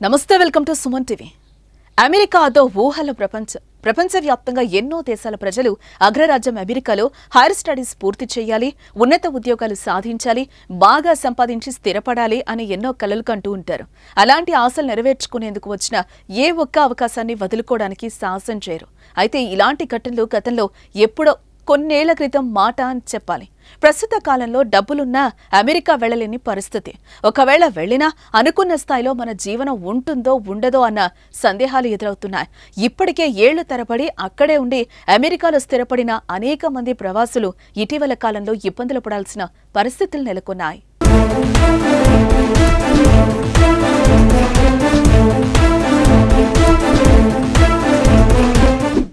నమస్తే welcome to Suman TV. America అదో ఊహల ప్రపంచవ్యాప్తంగా ఎన్నో దేశాల ప్రజలు అగ్రరాజ్యం అమెరికాలో హైర్ స్టడీస్ పూర్తి చేయాలి, ఉన్నత ఉద్యోగాలు సాధించాలి, బాగా సంపాదించి స్థిరపడాలి అని ఎన్నో కలలు కంటూ ఉంటారు. అలాంటి ఆశలు నెరవేర్చుకునేందుకు వచ్చిన ఏ ఒక్క అవకాశాన్ని వదులుకోవడానికి సాహసం చేయరు. అయితే ఇలాంటి ఘటనలు గతంలో ఎప్పుడో కొన్నేళ్ల క్రితం మాట అని చెప్పాలి. ప్రస్తుత కాలంలో డబ్బులున్నా అమెరికా వెళ్లలేని పరిస్థితి. ఒకవేళ వెళ్లినా అనుకున్న స్థాయిలో మన జీవనం ఉంటుందో ఉండదో అన్న సందేహాలు ఎదురవుతున్నాయి. ఇప్పటికే ఏళ్లు తరబడి అక్కడే ఉండి అమెరికాలో స్థిరపడిన అనేక మంది ప్రవాసులు ఇటీవల కాలంలో ఇబ్బందులు పడాల్సిన పరిస్థితులు నెలకొన్నాయి.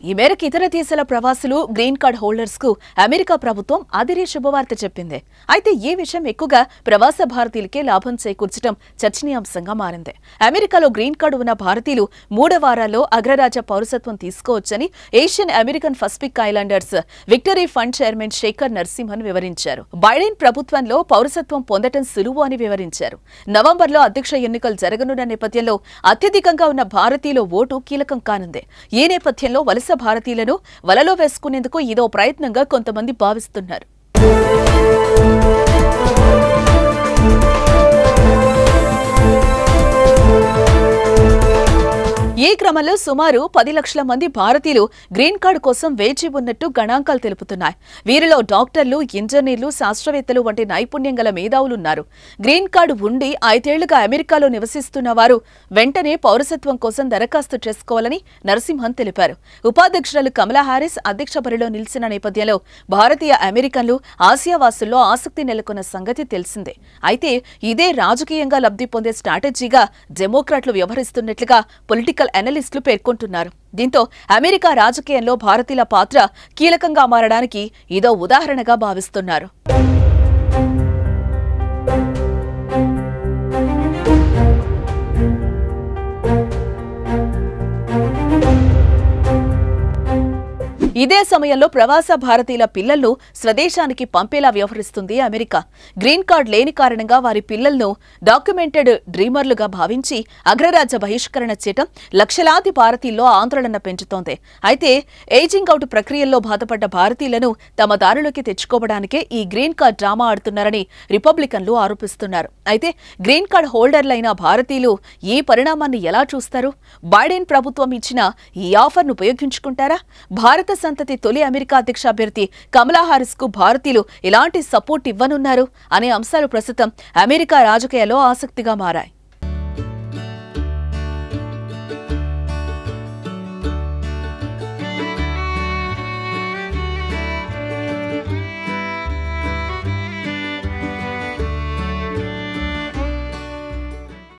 ఈ మేరకు ఇతర దేశాల ప్రవాసులు గ్రీన్ కార్డ్ హోల్డర్స్ కు అమెరికా ప్రభుత్వం అదిరే శుభవార్త చెప్పింది. అయితే ఈ విషయం ఎక్కువగా ప్రవాస భారతీయులకే లాభం చేకూర్చడం చర్చనీయాంశంగా మారింది. అమెరికాలో గ్రీన్ కార్డు ఉన్న భారతీయులు 3 వారాల్లో అగ్రరాజ్య పౌరసత్వం తీసుకోవచ్చని Asian American Pacific Islanders Victory Fund chairman Shekhar Narasimhan వివరించారు. బైడెన్ ప్రభుత్వంలో పౌరసత్వం పొందడం సులువు అని వివరించారు. నవంబర్లో అధ్యక్ష ఎన్నికలు జరగనున్న నేపథ్యంలో అత్యధికంగా ఉన్న భారతీయుల ఓటు కీలకం కానుంది. ఈ నేపథ్యంలో వలస భారతీయులను వలలో వేసుకునేందుకు ఇదో ప్రయత్నంగా కొంతమంది భావిస్తున్నారు. ఈ క్రమంలో సుమారు 10 లక్షల మంది భారతీయులు గ్రీన్ కార్డు కోసం వేచి ఉన్నట్టు గణాంకాలు తెలుపుతున్నాయి. వీరిలో డాక్టర్లు, ఇంజనీర్లు, శాస్త్రవేత్తలు వంటి నైపుణ్యం గల మేధావులున్నారు. గ్రీన్ కార్డు ఉండి 5 ఏళ్లుగా అమెరికాలో నివసిస్తున్న వారు వెంటనే పౌరసత్వం కోసం దరఖాస్తు చేసుకోవాలని నరసింహన్ తెలిపారు. ఉపాధ్యక్షురాలు కమలా హారిస్ అధ్యక్ష బరిలో నిలిచిన నేపథ్యంలో భారతీయ అమెరికన్లు, ఆసియావాసుల్లో ఆసక్తి నెలకొన్న సంగతి తెలిసిందే. అయితే ఇదే రాజకీయంగా లబ్ధి పొందే స్ట్రాటజీగా డెమోక్రాట్లు వ్యవహరిస్తున్నట్లుగా పొలిటికల్ అనలిస్టులు పేర్కొంటున్నారు. దీంతో అమెరికా రాజకీయంలో భారతీయుల పాత్ర కీలకంగా మారడానికి ఇదో ఉదాహరణగా భావిస్తున్నారు. ఇదే సమయంలో ప్రవాస భారతీయుల పిల్లలను స్వదేశానికి పంపేలా వ్యవహరిస్తుంది అమెరికా. గ్రీన్ కార్డు లేని కారణంగా వారి పిల్లలను డాక్యుమెంటెడ్ డ్రీమర్లుగా భావించి అగ్రరాజ్య బహిష్కరణ చేయటం లక్షలాది భారతీయుల్లో ఆందోళన పెంచుతోంది. అయితే ఏజింగ్ అవుట్ ప్రక్రియల్లో బాధపడ్డ భారతీయులను తమ దారిలోకి తెచ్చుకోవడానికే ఈ గ్రీన్ కార్డు డ్రామా ఆడుతున్నారని రిపబ్లికన్లు ఆరోపిస్తున్నారు. అయితే గ్రీన్ కార్డు హోల్డర్లైన భారతీయులు ఈ పరిణామాన్ని ఎలా చూస్తారు? బైడెన్ ప్రభుత్వం ఇచ్చిన ఈ ఆఫర్ను ఉపయోగించుకుంటారా? భారత సంతతి తొలి అమెరికా అధ్యక్ష అభ్యర్థి కమలా హారిస్ కు భారతీయులు ఎలాంటి సపోర్ట్ ఇవ్వనున్నారు అనే అంశాలు ప్రస్తుతం అమెరికా రాజకీయాల్లో ఆసక్తిగా మారాయి.